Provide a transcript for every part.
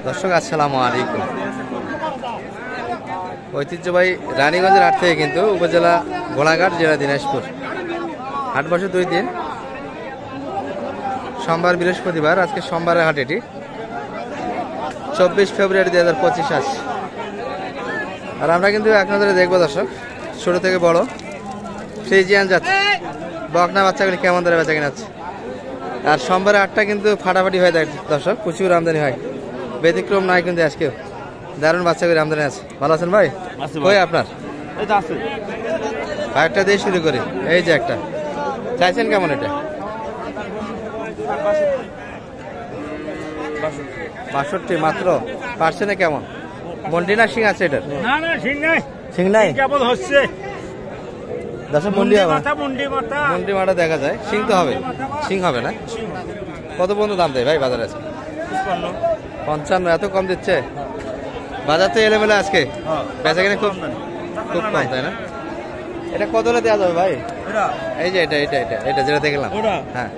দর্শক আসসালামু আলাইকুম। ঐতিহ্যবাহী রানীগঞ্জের হাট থেকে কিন্তু উপজেলা গোলাঘাট, জেলা দিনাজপুর। হাট বসে 2 দিন, সোমবার বৃহস্পতিবার। আজকে সোমবারের হাট, এটি 24 ফেব্রুয়ারি 2025 আজ। আর আমরা কিন্তু এক নজরে দেখবো দর্শক, ছোট থেকে বড় ফ্রিজিয়ান যাচ্ছে বকনা বাচ্চাগুলি কেমন ধরে বেচা কিনা হচ্ছে। আর সোমবারের হাটটা কিন্তু ফাটাফাটি হয়ে যায় দর্শক, প্রচুর আমদানি হয়, ব্যতিক্রম নাই কিন্তু আজকেও। দারুণ বাচ্চাগুলি আমদানি আছে। ভালো আছেন ভাই? কই আপনার একটা দিয়ে শুরু করি। এই যে একটা চাইছেন কেমন? এটা 62 মাত্র। পার্সেন্টে কেমন? মন্ডি না শিং আছে এটার? শিং নাই, কেবল হচ্ছে মন্ডি মাটা দেখা যায়। শিং তো হবে, শিং হবে না? কত পর্যন্ত দাম দেয় ভাই বাজারে আছে? 55। এত কম দিচ্ছে? বাজার তো এলোমেলো আজকে, বেচা কিনে খুব খুব কম, তাই না? এটা কত হলে দেওয়া যাবে ভাই? এই যে এটা এটা এটা এটা যেটা দেখলাম, হ্যাঁ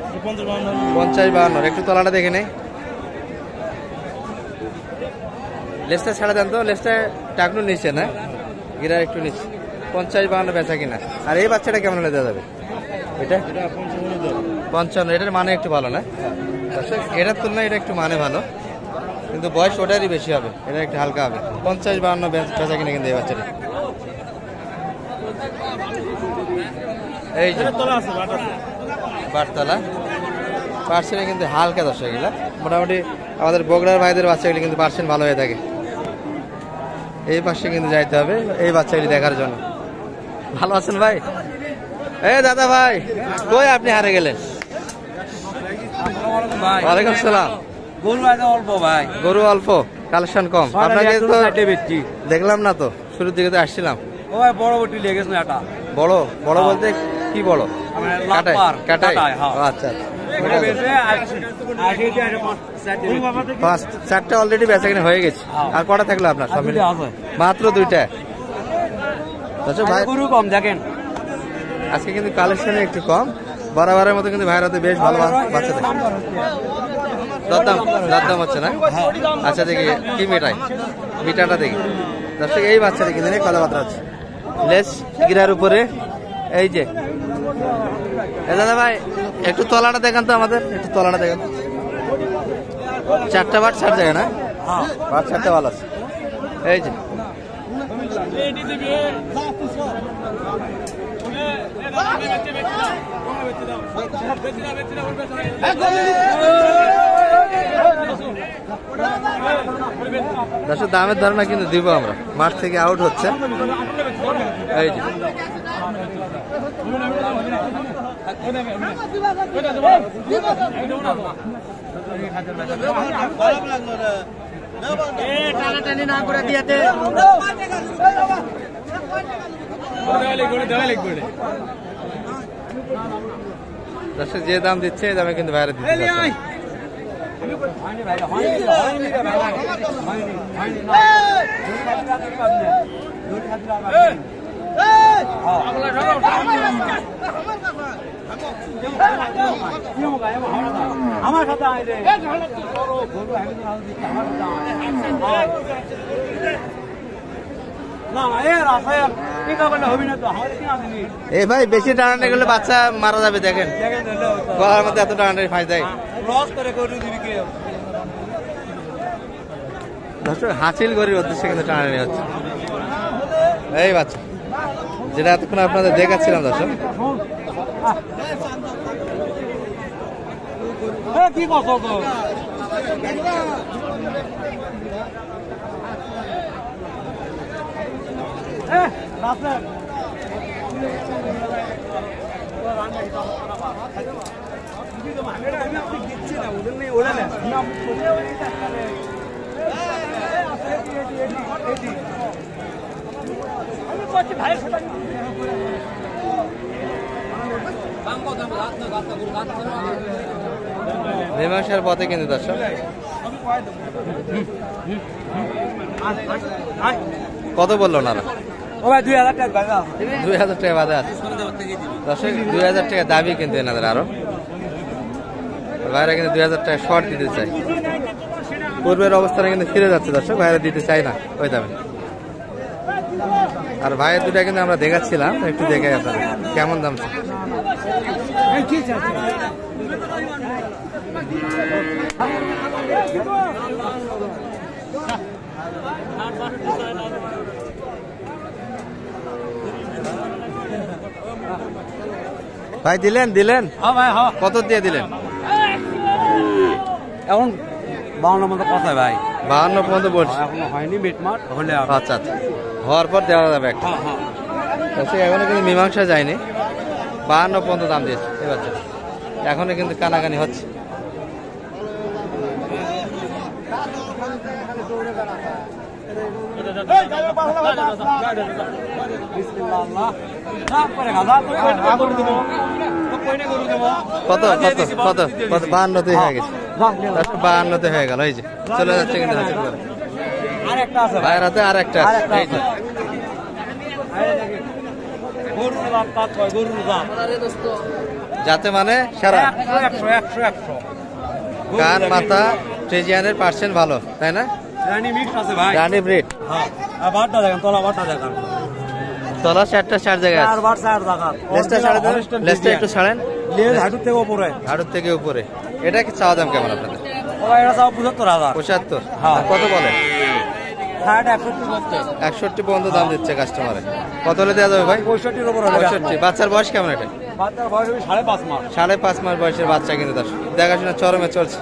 50-52। একটু তলাটা দেখে নেই, লেসটা ছাড়া দেন তো। লেসটা টাকনু নিচ্ছে না, গিরা একটু নিচ্ছে। 50-52 বেচা কিনা। আর এই বাচ্চাটা কেমন হলে দেওয়া যাবে? এটা 55। এটার মানে একটু ভালো না? এটার তুলনায় এটা একটু মানে ভালো, কিন্তু বয়স ওটারই বেশি হবে, এটা একটু হালকা হবে। 50-52 বেচা কিনা কিন্তু এই বাচ্চাটা। এই যে বারতলা পার্সেন্টে কিন্তু হালকা দর্শক, এগুলা মোটামুটি আমাদের বগুড়ার ভাইদের বাচ্চাগুলি কিন্তু পার্সেন্ট ভালো হয়ে থাকে। এই পাশে কিন্তু যাইতে হবে এই বাচ্চাগুলি দেখার জন্য। ভালো আছেন ভাই? এই দাদা ভাই, কই আপনি হারে গেলেন? ওয়ালাইকুম সালাম। অল্প ভাই, গরু অল্প, কালেকশন কম। আপনাকে তো দেখলাম না তো, শুরুর দিকে তো আসছিলাম। বড় বটি লেগেছে না। এটা বড় বড় বলতে কি বড়? কাটাই। আচ্ছা, 4টা অলরেডি বেচা কিনা হয়ে গেছে। আর কটা থাকলো আপনার? সব মিলে মাত্র 2টা। ভাই গরু কম দেখেন আজকে কিন্তু কালেকশনে একটু কম, বরাবরের মতো কিন্তু ভাইরা তো বেশ ভালো বাচ্চা থাকে। দরদাম হচ্ছে না? আচ্ছা দেখি কি মিটাটা দেখি দর্শক। এই বাচ্চাটা কিন্তু নেই, কথাবার্তা হচ্ছে। লেস গিরার উপরে এই যে। দাদা ভাই একটু তলাটা দেখান তো আমাদের, একটু তলাটা দেখান। 4টা বাট 4 জায়গা না? বাট 4টা ভালো আছে। এই যে দর্শক দামের ধারণা কিন্তু দিব আমরা, মাঠ থেকে আউট হচ্ছে। এই যে দর্শক যে দাম দিচ্ছে এই দামে কিন্তু বাইরে দিচ্ছে। আমার সাথে এই ভাই বেশি টানাটা গেলে বাচ্চা মারা যাবে। দেখেন গলার মধ্যে এত টানাটানি ফাঁস দেয়। দর্শক হাসিল গরির উদ্দেশ্যে কিন্তু টানাটানি হচ্ছে। এই বাচ্চা যেটা এতক্ষণ আপনাদের দেখাচ্ছিলাম দর্শক। কি কথা মীমাংসার পথে কিন্তু দর্শক। কত বললো না? 2000 টাকা 2000 টাকা বাধা আছে দর্শক। 2000 টাকা দাবি কিন্তু এনাদের। আরো ভাইরা কিন্তু 2000 টাকা শর্ট দিতে চাই। পূর্বের অবস্থানে কিন্তু ফিরে যাচ্ছে দর্শক, ভাইরা দিতে চাই না ওই দামে। আর ভাইয়ের দুটা কিন্তু আমরা দেখাচ্ছিলাম, একটু দেখে আপনাদের কেমন দাম চাই। ভাই দিলেন দিলেন হ্যাঁ ভাই হ্যাঁ। কত দিয়ে দিলেন? এখন 52 মতো কথায় ভাই, 52 পর্যন্ত বলছি। এখনো হয়নি মিটমাট হলে আচ্ছা আচ্ছা, হওয়ার পর দেওয়া যাবে একটা। হ্যাঁ হ্যাঁ। সে এখনো কিন্তু মীমাংসা যায়নি, 52 পর্যন্ত দাম দিয়েছে এবার। এখনো কিন্তু কানাকানি হচ্ছে। কত কত কত কত? 52তে হয়ে গেছে, 52তে হয়ে গেল। এই যে চলে যাচ্ছে কিন্তু হাসিল করে। আরেকটা আছে ভাইয়ের হাতে আর একটা আছে, এই যে গরুর দাম কাজ হয়, গরুর দাম যাতে মানে সারা 100 100 100 কান মাথা ফ্রিজিয়ানের পার্সেন্ট ভালো, তাই না? রানী মিক্স আছে ভাই। রানি ব্রিড। হ্যাঁ, আর বাটটা দেখেন, তলা বাটটা দেখেন, তলা 4টা 4 জায়গায় আছে। 4 বার 4 জায়গা। লেজটা ছাড়েন, লেজটা একটু ছাড়েন, লেজ হাঁটুর থেকে উপরে। হাড়ুর থেকে উপরে। এটা কি চাওয়া দাম কেমন আপনাদের? ও ভাই, এটা চাও 75,000। 75? হ্যাঁ। আর কত বলে? 60 61 করতে। 61 পর্যন্ত দাম দিচ্ছে কাস্টমারে। কত হলে দেওয়া যাবে ভাই? 65 এর উপর হলে 65। বাচ্চার বয়স কেমন এটা? বাচ্চার বয়স হবে 5.5 মাস। 5.5 মাস বয়সের বাচ্চা কিন্তু দর্শক, দেখাশোনা চরমে চলছে।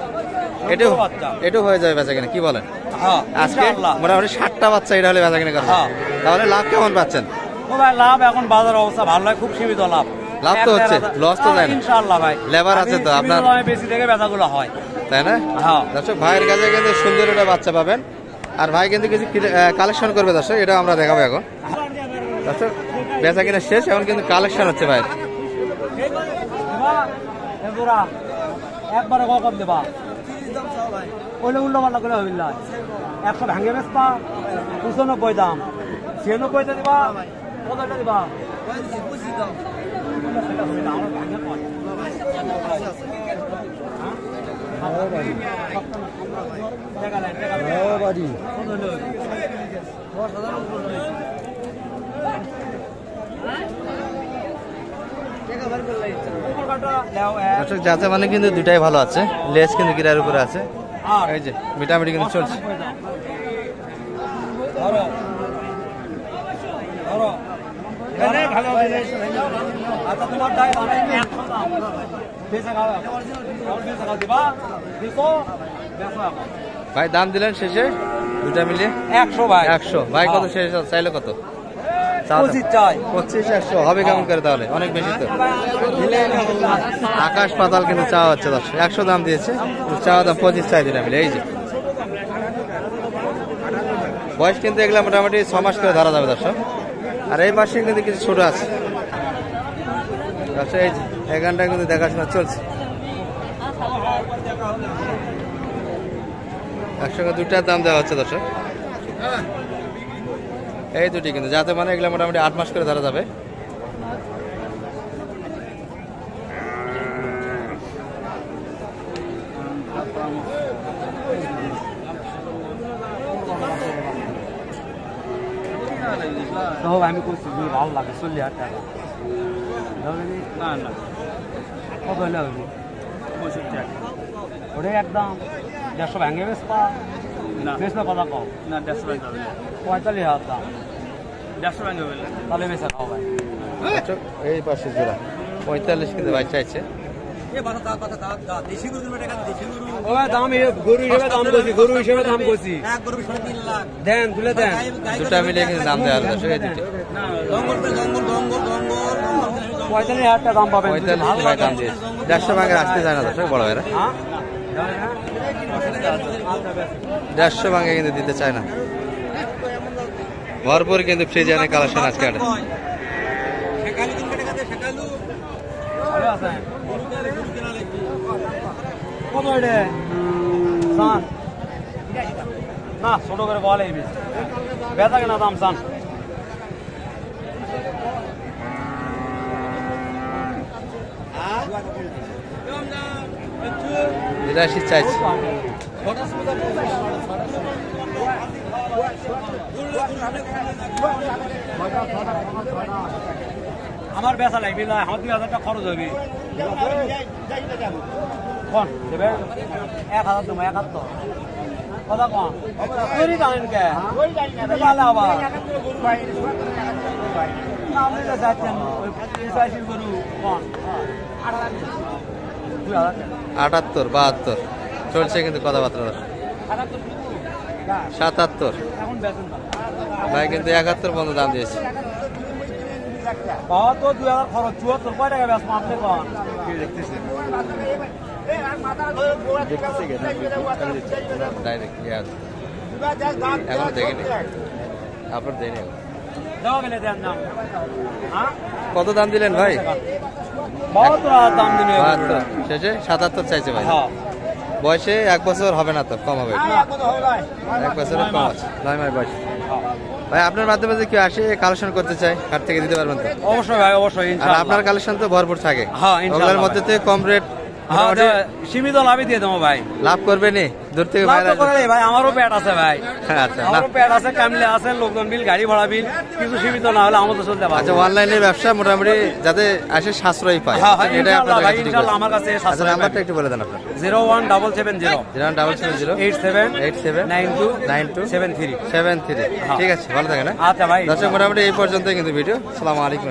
এটাও বাচ্চা। এটাও হয়ে যাবে বেচা কিনা, কি বলেন? হ্যাঁ, আজকে ইনশাআল্লাহ। মোটামুটি 60টা বাচ্চা এটা হলে বেচা কিনা করা হ্যাঁ। তাহলে লাভ কেমন পাচ্ছেন? ও ভাই, লাভ এখন বাজার অবস্থা ভালো নয়, খুব সীমিত লাভ। লাভ তো হচ্ছে, লস তো যায় না। ইনশাআল্লাহ ভাই। লেবার আছে তো আপনার, দামে বেশি থেকে বেচাগুলো হয়, তাই না? হ্যাঁ। দর্শক ভাইয়ের কাছে কিন্তু সুন্দর একটা বাচ্চা পাবেন। আর ভাই কিন্তু কিছু কালেকশন করবে দর্শক, এটা আমরা দেখাবো এখন। দর্শক বেচা কিনা শেষ, এখন কিন্তু কালেকশন হচ্ছে ভাই। একবারে কখন দেবা? ওইলে উল্টো পাল্টা করে হইল 100 ভাঙে বেচবা, 95 দাম, 96 দিবা, কতটা দিবা? দর্শক যাতে মানে কিন্তু দুটাই ভালো আছে, লেজ কিন্তু গিরার উপরে আছে। এই যে মিটামিটি কিন্তু চলছে। আচ্ছা, তোমার দায় আমি 100 দাম বেচা খাওয়া, বেচা খাওয়া দিবা, দিছো বেচা। ভাই দাম দিলেন শেষে দুটা মিলিয়ে 100 ভাই। 100। ভাই কত শেষ চাইলে কত? 25 চাই। 25 100 হবে কেমন করে তাহলে? অনেক বেশি তো, আকাশ পাতাল কিন্তু চাওয়া হচ্ছে দর্শক। 100 দাম দিয়েছে, চাওয়া দাম 25 চাই দিলাম। এই যে বয়স কিন্তু এগুলা মোটামুটি 6 মাস করে ধরা যাবে দর্শক। আর এই পাশে কিন্তু কিছু ছোট আছে দর্শক, এই যে এখানটা কিন্তু দেখাশোনা চলছে। একসঙ্গে দুটার দাম দেওয়া হচ্ছে দর্শক, এই দুটি কিন্তু, যাতে মানে এগুলো মোটামুটি 8 মাস করে ধরা যাবে। তো আমি করছি যদি ভালো লাগে 40,000 টাকা না না, কত হলে হবে? 65 টাকা। ওটাই একদম 150 ভাঙে বেচবা না, বেচবা কথা কও না, 150 ভাঙে 45,000 দাম, 150 ভাঙে বললে তাহলে বেচা খাও ভাই। দর্শক এই পাশে জোড়া 45 কিন্তু ভাই চাইছে। ও ভাই দাম গরু হিসেবে দাম করছি, গরু হিসেবে দাম করছি, দেন তুলে দেন। দুটা মিলিয়ে কিন্তু দাম দেওয়া হলো দর্শক, এই দুটি 45,000 টাকা দাম পাবেন। 45 ভাই দাম দিয়েছে। 150 ভাঙে আসতে চায় না দর্শক বড় ভাইরা, 150 ভাঙে কিন্তু দিতে চায় না। ভরপুর কিন্তু ফ্রিজিয়ানের কালেকশন আজকে আটে। কত এটা সান না, ছোট করে বলে বেচা কেনা দাম সান। এটা চাইছে আমার বেচা লাগবে না, আমার 2000 টাকা খরচ হবে। কোন দেবে 1000 দেবো, 71 কথা কোন তৈরি জানেন কে ভালো আবার আপনি তো যাচ্ছেন ওই 85 গরু কোন 78 72 চলছে কিন্তু কথাবার্তা 77 এখন বেতন ভাই কিন্তু 71 পর্যন্ত দাম দিয়েছে। বাবা তো 2000 খরচ 74 কয় টাকা বেচবো আপনি কোন দেখতেছেন ডাইরেক্ট এখন দেখিনি আপনার দেয়নি এখন। দাও গেলে দেন দাম হ্যাঁ কত দাম দিলেন ভাই? 72 দাম দিন 72 শেষে 77 চাইছে ভাই। হ্যাঁ বয়সে 1 বছর হবে না তো, কম হবে, 1 বছরের কম আছে, 9 মাস বয়স। ভাই আপনার মাধ্যমে যে কেউ আসে কালেকশন করতে চায় কার থেকে দিতে পারবেন তো? অবশ্যই ভাই অবশ্যই আর ইনশাআল্লাহ আপনার কালেকশন তো ভরপুর থাকে, হ্যাঁ, ইনশাআল্লাহ ওগুলোর মধ্যে থেকে কম রেট হ্যাঁ সীমিত লাভই দিয়ে দেবো ভাই। লাভ করবে নি দূর থেকে লাভ বাইরে তো করে ভাই, আমারও পেট আছে ভাই, আচ্ছা আমারও পেট আছে, কামলে আছে, লোকজন বিল, গাড়ি ভাড়া বিল, কিছু সীমিত না হলে আমাদের চলতে পারে। আচ্ছা অনলাইনের ব্যবসা মোটামুটি যাতে আসে সাশ্রয়ী পায়, হ্যাঁ হ্যাঁ এটাই ইনশাআল্লাহ আপনার ভাই, কাছে ঠিক ইনশাআল্লাহ আছে। আমার কাছে আচ্ছা নাম্বারটা একটু বলে দেন আপনার। 01770 01770 87 92 92 73 73। ঠিক আছে, ভালো থাকেন। আচ্ছা ভাই দর্শক মোটামুটি এই পর্যন্তই কিন্তু ভিডিও। আসসালামু আলাইকুম।